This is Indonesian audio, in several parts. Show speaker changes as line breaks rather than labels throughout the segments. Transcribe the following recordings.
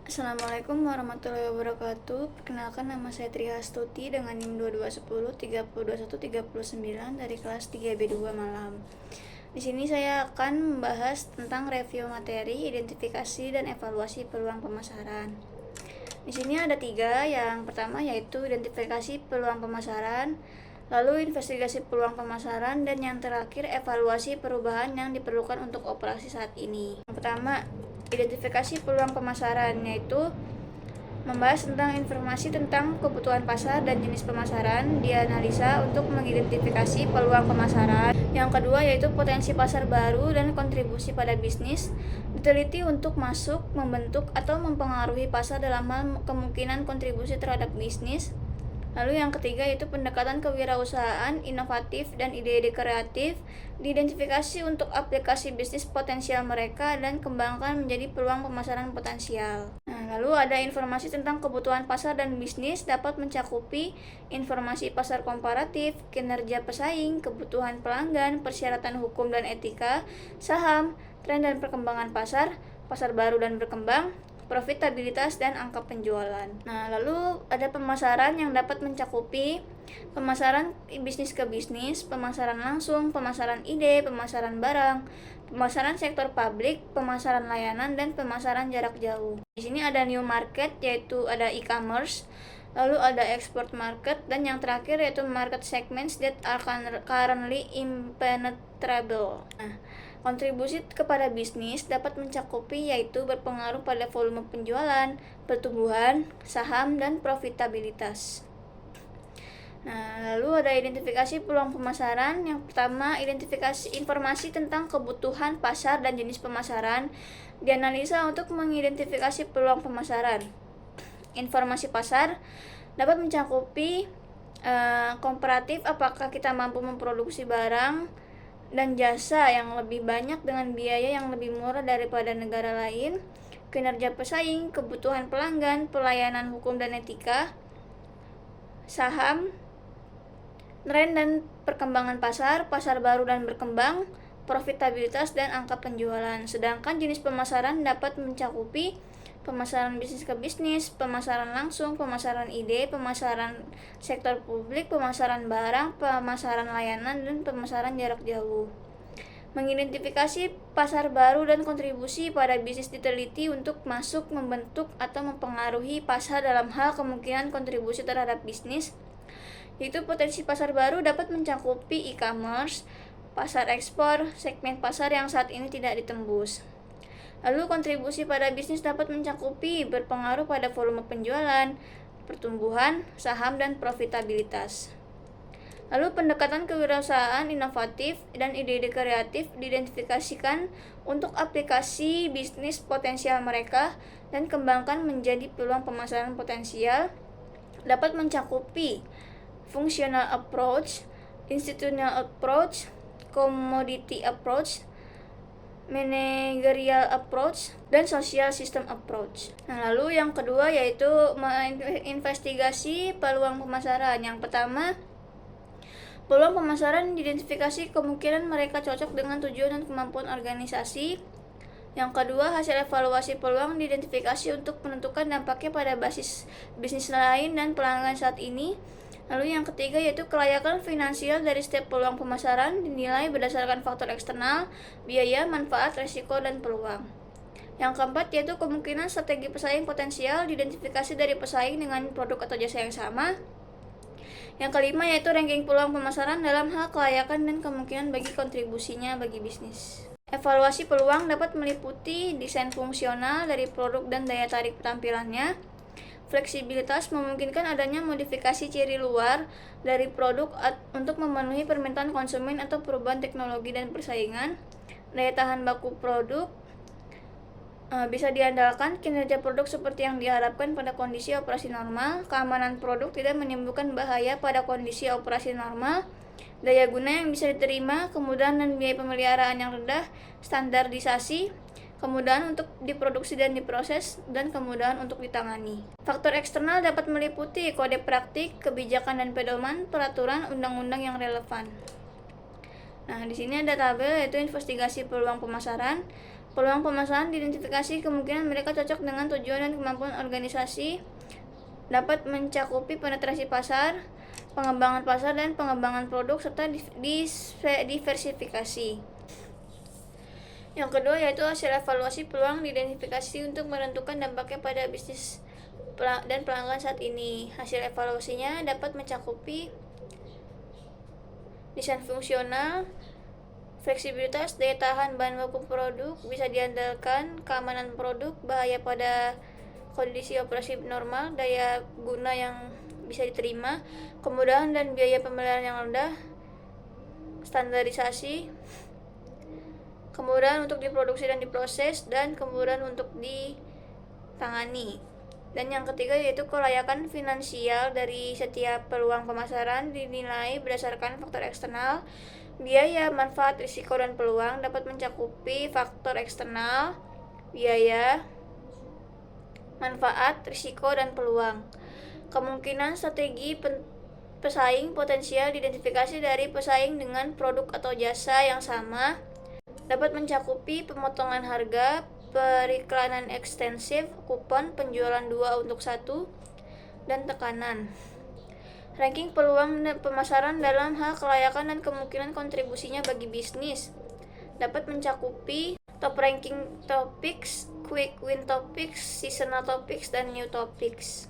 Assalamualaikum warahmatullahi wabarakatuh. Perkenalkan, nama saya Trihastuti dengan NIM 2210 3021 39 dari kelas 3B2 Malam. Di sini saya akan membahas tentang review materi, identifikasi dan evaluasi peluang pemasaran. Di sini ada 3. Yang pertama yaitu identifikasi peluang pemasaran, lalu investigasi peluang pemasaran, dan yang terakhir evaluasi perubahan yang diperlukan untuk operasi saat ini. Yang pertama, identifikasi peluang pemasaran, yaitu membahas tentang informasi tentang kebutuhan pasar dan jenis pemasaran, dianalisa untuk mengidentifikasi peluang pemasaran. Yang kedua yaitu potensi pasar baru dan kontribusi pada bisnis, diteliti untuk masuk, membentuk, atau mempengaruhi pasar dalam hal kemungkinan kontribusi terhadap bisnis. Lalu yang ketiga yaitu pendekatan kewirausahaan, inovatif, dan ide-ide kreatif, diidentifikasi untuk aplikasi bisnis potensial mereka dan kembangkan menjadi peluang pemasaran potensial. Lalu ada informasi tentang kebutuhan pasar dan bisnis, dapat mencakupi informasi pasar komparatif, kinerja pesaing, kebutuhan pelanggan, persyaratan hukum dan etika, saham, tren dan perkembangan pasar, pasar baru dan berkembang, profitabilitas, dan angka penjualan. Lalu ada pemasaran yang dapat mencakupi pemasaran bisnis ke bisnis, pemasaran langsung, pemasaran ide, pemasaran barang, pemasaran sektor publik, pemasaran layanan, dan pemasaran jarak jauh. Di sini ada new market, yaitu ada e-commerce, lalu ada export market, dan yang terakhir yaitu market segments that are currently impenetrable. Kontribusi kepada bisnis dapat mencakupi yaitu berpengaruh pada volume penjualan, pertumbuhan, saham, dan profitabilitas. Lalu ada identifikasi peluang pemasaran. Yang pertama, identifikasi informasi tentang kebutuhan pasar dan jenis pemasaran, dianalisa untuk mengidentifikasi peluang pemasaran. Informasi pasar dapat mencakupi komparatif, apakah kita mampu memproduksi barang dan jasa yang lebih banyak dengan biaya yang lebih murah daripada negara lain, kinerja pesaing, kebutuhan pelanggan, pelayanan hukum dan etika, saham, tren dan perkembangan pasar, pasar baru dan berkembang, profitabilitas, dan angka penjualan. Sedangkan jenis pemasaran dapat mencakupi pemasaran bisnis ke bisnis, pemasaran langsung, pemasaran ide, pemasaran sektor publik, pemasaran barang, pemasaran layanan, dan pemasaran jarak jauh. Mengidentifikasi pasar baru dan kontribusi pada bisnis, diteliti untuk masuk, membentuk, atau mempengaruhi pasar dalam hal kemungkinan kontribusi terhadap bisnis, yaitu potensi pasar baru dapat mencakupi e-commerce, pasar ekspor, segmen pasar yang saat ini tidak ditembus. Lalu kontribusi pada bisnis dapat mencakupi berpengaruh pada volume penjualan, pertumbuhan, saham, dan profitabilitas. Lalu pendekatan kewirausahaan, inovatif, dan ide-ide kreatif diidentifikasikan untuk aplikasi bisnis potensial mereka dan kembangkan menjadi peluang pemasaran potensial, dapat mencakupi functional approach, institutional approach, commodity approach, managerial approach, dan social system approach. Lalu yang kedua yaitu menginvestigasi peluang pemasaran. Yang pertama, peluang pemasaran diidentifikasi kemungkinan mereka cocok dengan tujuan dan kemampuan organisasi. Yang kedua, hasil evaluasi peluang diidentifikasi untuk menentukan dampaknya pada basis bisnis lain dan pelanggan saat ini. Lalu yang ketiga yaitu kelayakan finansial dari setiap peluang pemasaran dinilai berdasarkan faktor eksternal, biaya, manfaat, resiko, dan peluang. Yang keempat yaitu kemungkinan strategi pesaing potensial diidentifikasi dari pesaing dengan produk atau jasa yang sama. Yang kelima yaitu ranking peluang pemasaran dalam hal kelayakan dan kemungkinan bagi kontribusinya bagi bisnis. Evaluasi peluang dapat meliputi desain fungsional dari produk dan daya tarik tampilannya. Fleksibilitas memungkinkan adanya modifikasi ciri luar dari produk untuk memenuhi permintaan konsumen atau perubahan teknologi dan persaingan. Daya tahan baku produk bisa diandalkan kinerja produk seperti yang diharapkan pada kondisi operasi normal. Keamanan produk tidak menimbulkan bahaya pada kondisi operasi normal. Daya guna yang bisa diterima, kemudahan dan biaya pemeliharaan yang rendah, standarisasi, kemudahan untuk diproduksi dan diproses, dan kemudahan untuk ditangani. Faktor eksternal dapat meliputi kode praktik, kebijakan dan pedoman, peraturan, undang-undang yang relevan. Di sini ada tabel yaitu investigasi peluang pemasaran. Peluang pemasaran diidentifikasi, kemungkinan mereka cocok dengan tujuan dan kemampuan organisasi, dapat mencakupi penetrasi pasar, pengembangan pasar dan pengembangan produk, serta diversifikasi. Yang kedua yaitu hasil evaluasi peluang diidentifikasi untuk menentukan dampaknya pada bisnis dan pelanggan saat ini. Hasil evaluasinya dapat mencakupi desain fungsional, fleksibilitas, daya tahan bahan baku produk, bisa diandalkan, keamanan produk, bahaya pada kondisi operasi normal, daya guna yang bisa diterima, kemudahan dan biaya pemeliharaan yang rendah, standarisasi, kemudahan untuk diproduksi dan diproses, dan kemudahan untuk ditangani. Dan yang ketiga yaitu kelayakan finansial dari setiap peluang pemasaran dinilai berdasarkan faktor eksternal, biaya, manfaat, risiko, dan peluang, dapat mencakupi faktor eksternal, biaya, manfaat, risiko, dan peluang. Kemungkinan strategi pesaing potensial diidentifikasi dari pesaing dengan produk atau jasa yang sama, dapat mencakupi pemotongan harga, periklanan ekstensif, kupon, penjualan 2 untuk 1, dan tekanan. Ranking peluang pemasaran dalam hal kelayakan dan kemungkinan kontribusinya bagi bisnis, dapat mencakupi top ranking topics, quick win topics, seasonal topics, dan new topics.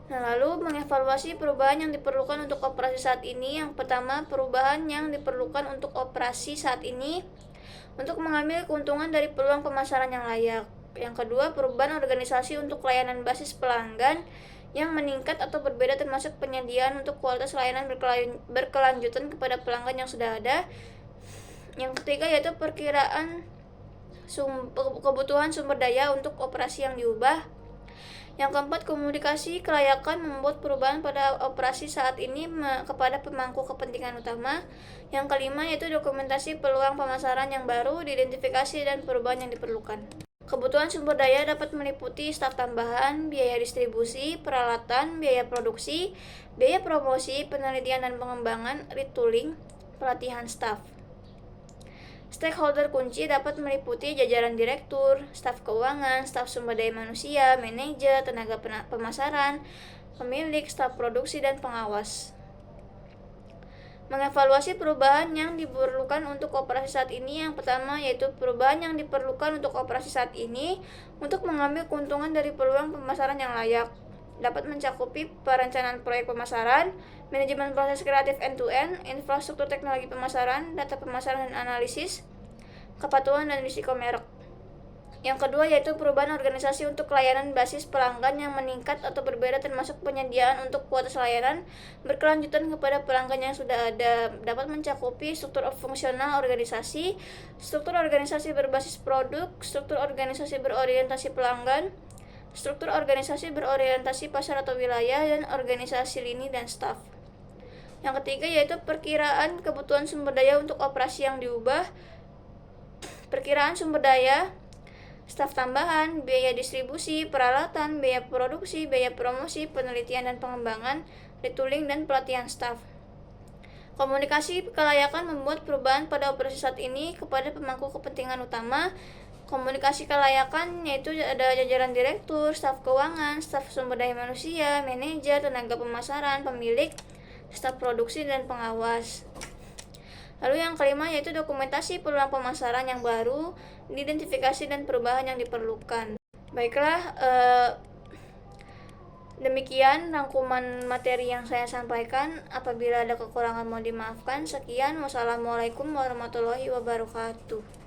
Nah, lalu mengevaluasi perubahan yang diperlukan untuk operasi saat ini. Yang pertama, perubahan yang diperlukan untuk operasi saat ini untuk mengambil keuntungan dari peluang pemasaran yang layak. Yang kedua, perubahan organisasi untuk layanan basis pelanggan yang meningkat atau berbeda, termasuk penyediaan untuk kualitas layanan berkelanjutan kepada pelanggan yang sudah ada. Yang ketiga yaitu perkiraan kebutuhan sumber daya untuk operasi yang diubah. Yang keempat, komunikasi kelayakan membuat perubahan pada operasi saat ini kepada pemangku kepentingan utama. Yang kelima yaitu dokumentasi peluang pemasaran yang baru, diidentifikasi dan perubahan yang diperlukan. Kebutuhan sumber daya dapat meliputi staf tambahan, biaya distribusi, peralatan, biaya produksi, biaya promosi, penelitian dan pengembangan, retooling, pelatihan staf. Stakeholder kunci dapat meliputi jajaran direktur, staf keuangan, staf sumber daya manusia, manajer, tenaga pemasaran, pemilik, staf produksi, dan pengawas. Mengevaluasi perubahan yang diperlukan untuk operasi saat ini. Yang pertama yaitu perubahan yang diperlukan untuk operasi saat ini untuk mengambil keuntungan dari peluang pemasaran yang layak, dapat mencakupi perencanaan proyek pemasaran, manajemen proses kreatif end-to-end, infrastruktur teknologi pemasaran, data pemasaran dan analisis, kepatuhan dan risiko merek. Yang kedua yaitu perubahan organisasi untuk layanan basis pelanggan yang meningkat atau berbeda, termasuk penyediaan untuk kualitas layanan berkelanjutan kepada pelanggan yang sudah ada, dapat mencakupi struktur fungsional organisasi, struktur organisasi berbasis produk, struktur organisasi berorientasi pelanggan, struktur organisasi berorientasi pasar atau wilayah, dan organisasi lini dan staf. Yang ketiga yaitu perkiraan kebutuhan sumber daya untuk operasi yang diubah. Perkiraan sumber daya, staf tambahan, biaya distribusi, peralatan, biaya produksi, biaya promosi, penelitian dan pengembangan, retooling, dan pelatihan staf. Komunikasi kelayakan membuat perubahan pada operasi saat ini kepada pemangku kepentingan utama. Komunikasi kelayakan yaitu ada jajaran direktur, staf keuangan, staf sumber daya manusia, manajer, tenaga pemasaran, pemilik, staf produksi, dan pengawas. Lalu yang kelima yaitu dokumentasi peluang pemasaran yang baru, identifikasi dan perubahan yang diperlukan. Baiklah, demikian rangkuman materi yang saya sampaikan. Apabila ada kekurangan mohon dimaafkan. Sekian, wassalamualaikum warahmatullahi wabarakatuh.